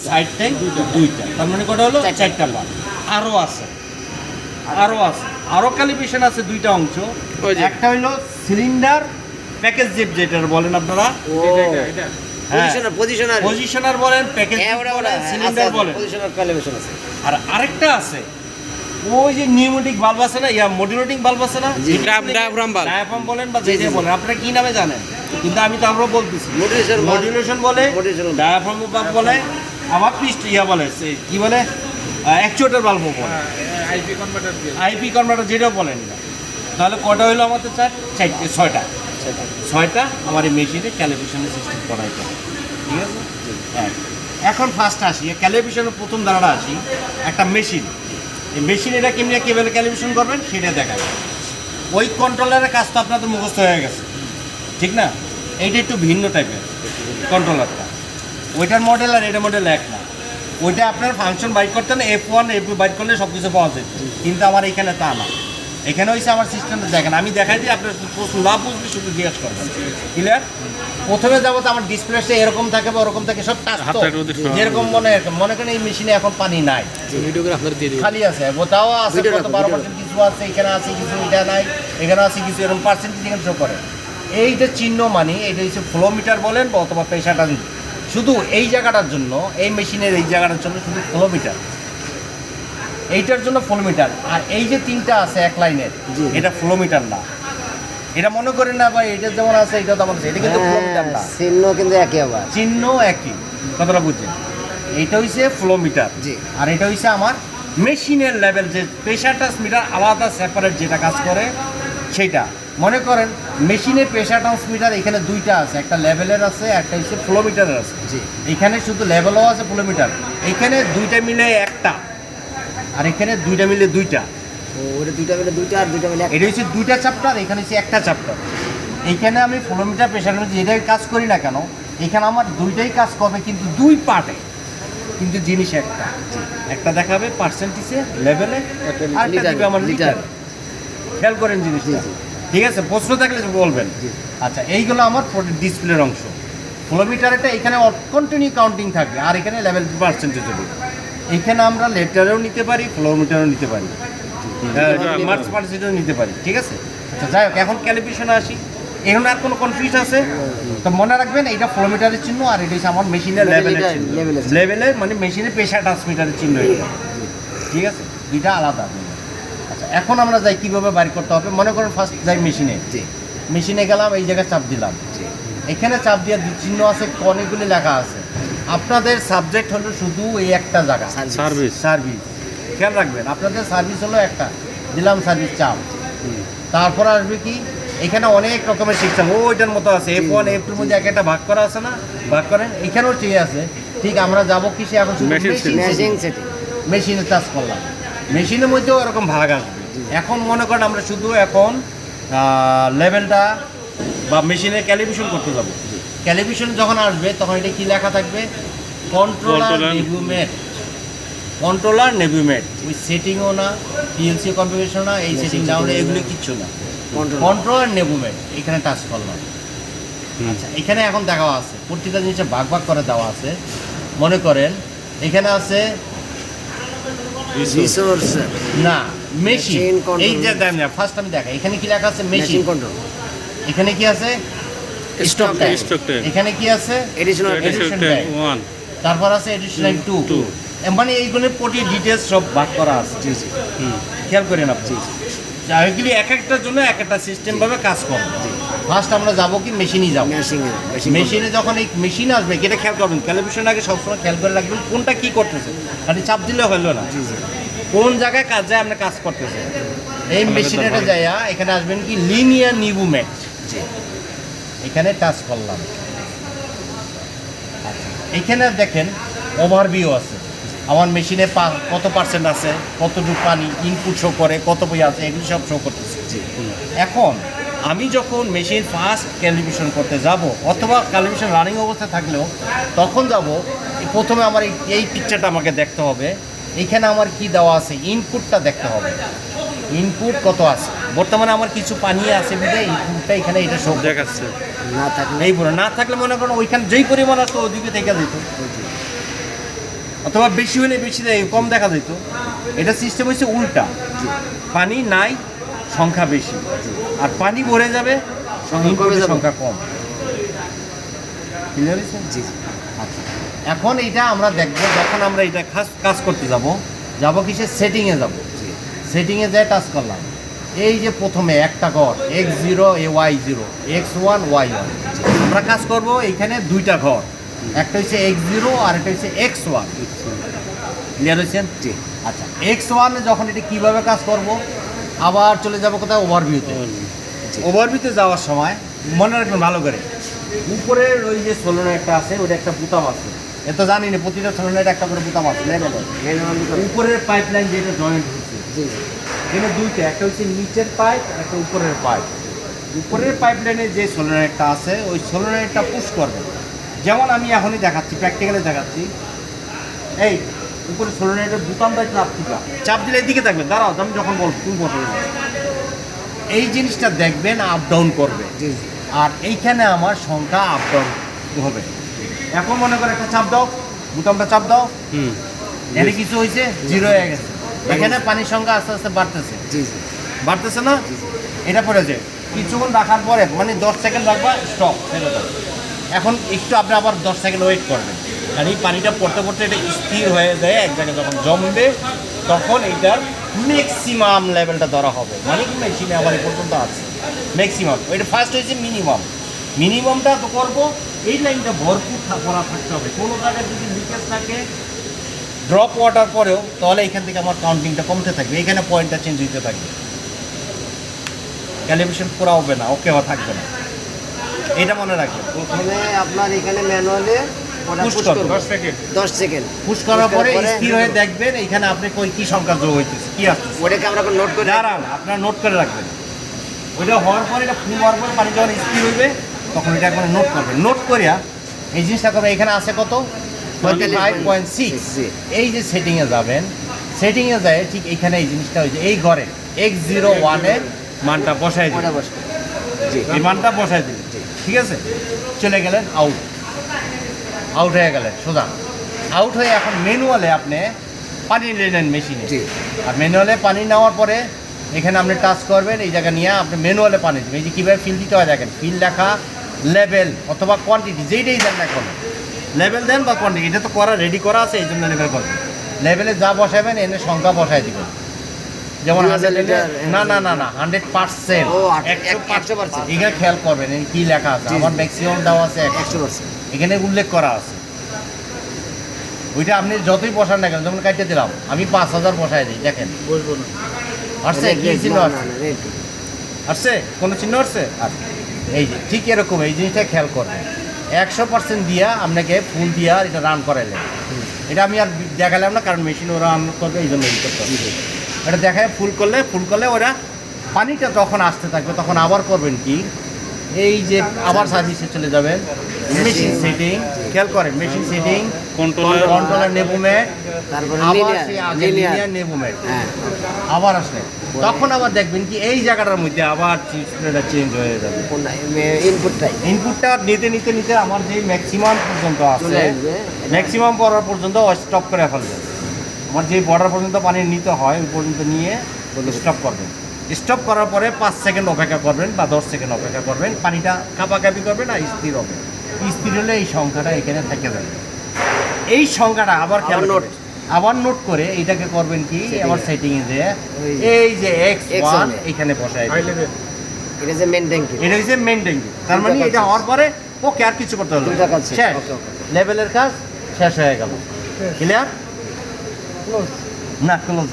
সাইডটাই দুইটা, তার মানে কটা হলো? চারটা বাল্ব। আরও ক্যালিব্রেশন আছে দুইটা অংশ। একটা হলো সিলিন্ডার প্যাকেজ জেপ, যেটা বলেন আপনারা, পজিশনার বলেন, প্যাকেজ সিলিন্ডার বলেন। আর আরেকটা আছে ওই যে নিউমেটিক বাল্ব আছে না, মডুলেটিং বাল্ব আছে না, ডায়াফ্রাম বলেন বা যে বলেন, আপনারা কি নামে জানেন, কিন্তু আমি তো আমরা বলতেছি মডুলেশন বলে, ডায়াফ্রাম বাল্ব বলে, আবার পিস্ট বলে, কি বলে, অ্যাকচুয়েটর বাল্ব বলে, আইপি কনভার্টার যেটাও বলেন না। তাহলে কটা হলো আমাদের? ছয়টা আমার এই মেশিনে ক্যালিব্রেশনের সিস্টেম করা হয়। ঠিক আছে, হ্যাঁ। এখন ফার্স্ট আসি ক্যালিব্রেশনের প্রথম ধারাটা আসি, একটা মেশিন। এই মেশিন এটা কীভাবে ক্যালিব্রেশন করবেন সেটা দেখাবে। ওই কন্ট্রোলারের কাজ তো আপনাদের মুখস্থ হয়ে গেছে, ঠিক না? এইটা একটু ভিন্ন টাইপের কন্ট্রোলারটা, ওইটার মডেল আর এটা মডেল এক না। ওইটা আপনার ফাংশন বাইট করতেন, F1 F2 বাইট করলে সব কিছু পাওয়া যেত, কিন্তু আমার এখানে তা না। এখানে হয়েছে আমার সিস্টেমটা দেখেন, আমি দেখাই দিই, আপনার প্রশ্ন না বুঝলে শুধু জিজ্ঞেস করবেন। ক্লিয়ার? প্রথমে যাবো তো আমার ডিসপ্লেটা এরকম থাকে বা ওরকম থাকে, সব টাচ তো যেরকম মনে করেন এই মেশিনে এখন পানি নাই, খালি আছে, কোথাও আছে 12% কিছু আছে, এখানে আছে কিছু, এটা নাই, এখানে আছে কিছু, এরকম পার্সেন্টেজ এখানে শো করে। এইটা চিহ্ন মানে এটা হচ্ছে ফ্লো মিটার বলেন বা অথবা প্রেশারটা, শুধু এই জায়গাটার জন্য, এই মেশিনের এই জায়গাটার জন্য শুধু ফ্লো মিটার, এইটার জন্য ফ্লো মিটার। আর এই যে তিনটা আছে এক লাইনের, এটা ফ্লো মিটার না। এটা মনে করেন না ভাই, এটা যেমন আছে এটা তেমন আছে, এটা কিন্তু ফ্লো মিটার না, চিহ্ন কিন্তু একই, আবার চিহ্ন একই, কথাটা বুঝছেন? এইটা হইছে ফ্লো মিটার, আর এটা হইছে আমার মেশিনের লেভেল, যে প্রেশার ট্রান্সমিটার আলাদা সেপারেট যেটা কাজ করে সেইটা। মনে করেন মেশিনে প্রেশার ট্রান্সমিটার এখানে দুইটা আছে, একটা লেভেলের আছে, একটা হচ্ছে ফ্লো মিটারের আছে। এখানে শুধু লেভেলও আছে, ফ্লো মিটার, এখানে দুইটা মিলে একটা, আর এখানে দুইটা মিলে দুইটা। দুইটা মিলে দুইটা, আর দুইটা মিলে এটা হচ্ছে দুইটা চ্যাপ্টার, এখানে হচ্ছে একটা চ্যাপ্টার। এইখানে আমি ফ্লো মিটার প্রেশার মিটার যেটাই কাজ করি না কেন, এখানে আমার দুইটাই কাজ করবে, কিন্তু দুই পার্টে, কিন্তু জিনিস একটা। একটা দেখাবে পার্সেন্টেজে লেভেলে, আর একটা দিবে আমার লিটার। খেয়াল করেন জিনিসটা, ঠিক আছে? প্রশ্ন থাকলে বলবেন। আচ্ছা, এইগুলো আমার ডিসপ্লের অংশ। ফ্লো মিটারটা এখানে কন্টিনিউ কাউন্টিং থাকবে, আর এখানে লেভেল পার্সেন্টেজ হবে। এখানে আমরা লেটারেও নিতে পারি, ফ্লো মিটারও নিতে পারি, মার্চ পার্সেন্টেজও নিতে পারি, ঠিক আছে? আচ্ছা, যাই হোক, এখন ক্যালিব্রেশনে আসি। এখন আর কোনো কনফিউজ আছে তো মনে রাখবেন, এইটা ফ্লো মিটারের চিহ্ন, আর এটা হচ্ছে আমার মেশিনের লেভেলের চিহ্ন। লেভেলের মানে মেশিনের প্রেশার ট্রান্সমিটারের চিহ্ন, এটা ঠিক আছে, দুইটা আলাদা। আচ্ছা, এখন আমরা যাই কীভাবে বাইর করতে হবে। মনে করেন ফার্স্ট যাই মেশিনে গেলাম, এই জায়গায় চাপ দিলাম, এখানে চাপ দিয়ে চিহ্ন আছে, অনেকগুলি লেখা আছে। আপনাদের সাবজেক্ট হলো শুধু এই একটা জায়গা, সার্ভিস। খেয়াল রাখবেন, আপনাদের সার্ভিস হলো একটা, দিলাম সার্ভিস চাপ। তারপর আসবে কি, এখানে অনেক রকমের সিস্টেম ওইটার মতো আছে, F1 F2 মধ্যে এক একটা ভাগ করা আছে না, ভাগ করেন, এখানেও ঠিক আছে। ঠিক, আমরা যাবো কিসে এখন? মেশিনে চার্জ করলাম, মেশিনের মধ্যেও এরকম ভাগ আসবে। এখন মনে করেন আমরা শুধু এখন লেভেলটা বা মেশিনে ক্যালিব্রেশন করতে যাবো। ক্যালিব্রেশন যখন আসবে তখন এটা কি লেখা থাকবে? কন্ট্রোলার নেভিউমেট। ওই সেটিংও না, পিএলসি কনফিগারেশন না, এই সেটিং ডাউন এগুলো কিচ্ছু না, কন্ট্রোলার নেভিউমেট। এখানে টাচ করলাম। আচ্ছা, এখানে এখন দেখা আছে প্রত্যেকটা জিনিসে ভাগ করে দেওয়া আছে। মনে করেন এখানে আছে না মেশিন, এই যে ফার্স্ট আমি দেখা, এখানে কি লেখা আছে? Machine control. এখানে কি আছে? Stock time. এখানে কি আছে? Addition time. তারপর আছে এডিশন 2, মানে এইগুলোর প্রতি ডিটেলস সব ভাগ করা আছে। খেয়াল করেন আপনি, এগুলি এক একটার জন্য এক একটা সিস্টেমভাবে কাজ করে। ফার্স্ট আমরা যাবো কি মেশিনই যাবো। মেশিনে যখন এই মেশিন আসবে, এটা খেয়াল করবেন, ক্যালিব্রেশন আগে সবসময় খেয়াল করে রাখবেন কোনটা কি করতেছে, খালি চাপ দিলে হলো না, কোন জায়গায় কাজ যায় আমরা কাজ করতেছে। এই মেশিনেটা যায়, এখানে আসবেন কি লিনিয়ার নিউমেট, এখানে টাচ করলাম। এখানে দেখেন ওভারভিউ আছে, আমার মেশিনে কত পার্সেন্ট আছে, কতটুকু পানি ইনপুট শো করে, কত বই আছে, এগুলি সব শো করতেছে। এখন আমি যখন মেশিন ফার্স্ট ক্যালিব্রেশন করতে যাব, অথবা ক্যালিব্রেশন রানিং অবস্থায় থাকলেও তখন যাব, প্রথমে আমার এই পিকচারটা আমাকে দেখতে হবে। এখানে আমার কি দেওয়া আছে, ইনপুটটা দেখতে হবে, ইনপুট কত আছে। বর্তমানে আমার কিছু পানি আছে বিধে ইনপুটটা এখানে এটা সব দেখাচ্ছে। না থাকলে এই বলে না থাকলে মনে করেন ওইখানে যেই পরিমাণ আসতো ওইদিকে থেকে যেত। অথবা বেশি হলে বেশি কম দেখা যেত। এটা সিস্টেম হচ্ছে উল্টা, পানি নাই সংখ্যা বেশি, আর পানি ভরে যাবে সংখ্যা কমে যাবে। সংখ্যা কম। ক্লিয়ার হয়েছে? জি আচ্ছা, এখন এটা আমরা দেখবো যখন আমরা এটা কাজ করতে যাব কিসে, সেটিংয়ে যাব। সেটিংয়ে যায় টাচ করলাম, এই যে প্রথমে একটা ঘর x0 y0 x1 y1, আমরা কাজ করব এইখানে দুইটা ঘর, একটা হচ্ছে x0 আর একটা হচ্ছে x1। ক্লিয়ার হয়েছেন? জি আচ্ছা, x1 যখন এটা কিভাবে কাজ করব, আবার চলে যাব কোথায়, ওভারভিউতে। জি। ওভারভিউতে যাওয়ার সময় মনে রাখবেন ভালো করে, উপরের ওই যে সোলোনয়েডটা আছে ওটা একটা বুতাম আছে, এ তো জানি না প্রতিটা সোলোনয়েডে একটা করে বুতাম আছে লেভেলের। উপরের পাইপলাইন যেটা জয়েন্ট হচ্ছে জি এখানে দুইটা, একটা হচ্ছে নিচের পাইপ আর একটা উপরের পাইপ। উপরের পাইপলাইনে যে সোলোনয়েডটা আছে ওই সোলোনয়েডটা পুশ করবে, যেমন আমি এখনই দেখাচ্ছি, প্র্যাকটিক্যালি দেখাচ্ছি। এই উপরে সোলোনয়েডের বুতামটা চাপ দিলে এদিকে থাকবে, দাঁড়াও আমি যখন বলবো তুমি বসে এই জিনিসটা দেখবেন আপ ডাউন করবে, জি আর এইখানে আমার সংখ্যা আপ ডাউন হবে। এখন মনে করে একটা চাপ দাও, বুতামটা চাপ দাও, এখানে কিছু হয়েছে, জিরো হয়ে গেছে। এখানে পানির সংখ্যা আস্তে আস্তে বাড়তেছে, জি জি বাড়তেছে না? এটা পড়েছে কিছুক্ষণ রাখার পরে, মানে 10 সেকেন্ড রাখবা, স্টপ ছেড়ে দাও। এখন একটু আপনি আবার 10 সেকেন্ড ওয়েট করবেন, আর এই পানিটা পড়তে পড়তে এটা স্থির হয়ে যায় এক জায়গায়, যখন জমবে তখন এইটার ম্যাক্সিমাম লেভেলটা ধরা হবে, মানে কি মেশিনে আমার এই পর্যন্ত আছে ম্যাক্সিমাম। ওইটা ফার্স্ট হয়েছে মিনিমাম, মিনিমামটা তো করবো, এই লাইনটা ভরপুর করা থাকতে হবে। কোনো জায়গায় যদি লিকেজ থাকে, ড্রপ ওয়াটার পরেও, তাহলে এখান থেকে আমার কাউন্টিংটা কমতে থাকবে, এখানে পয়েন্টটা চেঞ্জ হতে থাকবে, ক্যালিব্রেশন পুরা হবে না, ওকে থাকবে না, এটা মনে রাখবেন। প্রথমে আপনার এখানে ম্যানুয়ালে Push করবেন। 10 সেকেন্ড পুশ করার পরে পরে স্থির হয়ে দেখবেন এইখানে আপনি কি সংখ্যা যোগ হইতেছে, কি আসতেছে, ওটাকে আমরা নোট করে দাঁড়ান আপনারা নোট করে রাখবেন। ওইটা হওয়ার পরে, এটা ফুল হওয়ার পরে পানি যখন স্থির হইবে তখন এটা একবার নোট করবেন। নোট করিয়া এই জিনিসটা করবেন, এখানে আছে কত, 45.6। জি। এই যে সেটিংয়ে যাবেন, সেটিংয়ে যায় ঠিক এইখানে এই জিনিসটা হয়েছে, এই ঘরে x01 এর মানটা বসাই ওটা দিন, বসে জি এই মানটা বসাই দিন, ঠিক আছে? চলে গেলেন আউট, আউট হয়ে গেলেন সোজা। আউট হয়ে এখন ম্যানুয়ালে আপনি পানি নিয়ে নেন মেশিনে, জি আর ম্যানুয়ালে পানি নেওয়ার পরে এখানে আপনি টাচ করবেন, এই জায়গা নিয়ে আপনি ম্যানুয়ালে পানি দেবেন। এই যে কীভাবে ফিল দিতে হয় দেখেন, ফিল লেখা, লেভেল অথবা কোয়ান্টিটি যেইটাই দেন না কোনো, লেভেল দেন বা কোয়ান্টিটি, এটা তো করা রেডি করা আছে, এই জন্য লেভেল করবেন। লেভেলে যা বসাবেন এনে সংখ্যা বসাই দিবেন, যেমন 2000 লিটার, না না না না 100%, ও 100%। এখানে খেয়াল করবেন এই কী লেখা আছে, জি, আমার জি। ম্যাক্সিমাম দেওয়া আছে 100%। এখানে উল্লেখ করা আছে। ওইটা আপনি যতই বসান না কেন, যেমন কাটতে দিলাম আমি 5000 বসাই দিই, দেখেন বসবো না। আসছে, কি চিহ্ন আসছে, আসছে কোনো চিহ্ন আসছে? আচ্ছা, এই যে ঠিক এরকম এই জিনিসটা খেয়াল করবেন। 100% দিয়া আপনাকে ফুল দিয়া এটা রান করাইলেন, এটা আমি আর দেখালাম না কারণ মেশিন ওরা রান করবে, এই জন্য এই করতে হবে। এটা দেখায় ফুল করলে ওরা পানিটা যখন আসতে থাকবে তখন আবার করবেন কি, এই যে আবার সার্ভিসে চলে যাবেন, মেশিন সেটিং, খেয়াল করেন মেশিন সেটিং, কন্ট্রোলার নেভোমেট, তারপরে আবার সেই আগে লিনিয়ার লিনিয়ার নেভোমেট, হ্যাঁ আবার আসলে তখন আবার দেখবেন কি এই জায়গাটার মধ্যে আবার ডিসপ্লেটা চেঞ্জ হয়ে যাবে। ইনপুটটাই ইনপুটটা নিতে নিতে নিতে আমার যে ম্যাক্সিমাম পর্যন্ত আছে, চলে আসবে। ম্যাক্সিমাম পড়ার পর্যন্ত স্টপ করে ফেলবে। আমার যে বর্ডার পর্যন্ত পানি নিতে হয় ওই পর্যন্ত নিয়ে স্টপ করবেন। স্টপ করার পরে 5 সেকেন্ড অপেক্ষা করবেন বা 10 সেকেন্ড অপেক্ষা করবেন, পানিটা কাঁপাকাঁপি করবে না, স্থির হবে। স্থির হলে এই সংখ্যাটা এখানে থেকে যাবে। এই সংখ্যাটা আবার খেয়াল আবার নোট। করবেন। আবার নোট করে এইটাকে করবেন কি, Setting আবার এ। সেটিংয়ে যে ওই এই যে x1 X1 এখানে বসাই হাই দিবেন। লেভেল। এটা যে মেন ট্যাঙ্কি এটা হচ্ছে মেন ট্যাঙ্কি, তার মানে দুইটা কাজ এটা শেষ। হওয়ার পরে ওকে আর কিছু করতে হবে দুইটা কাজ শেষ। শেষ, ওকে, ওকে। লেভেলের কাজ শেষ হয়ে গেল। ক্লিয়ার? না ক্লোজ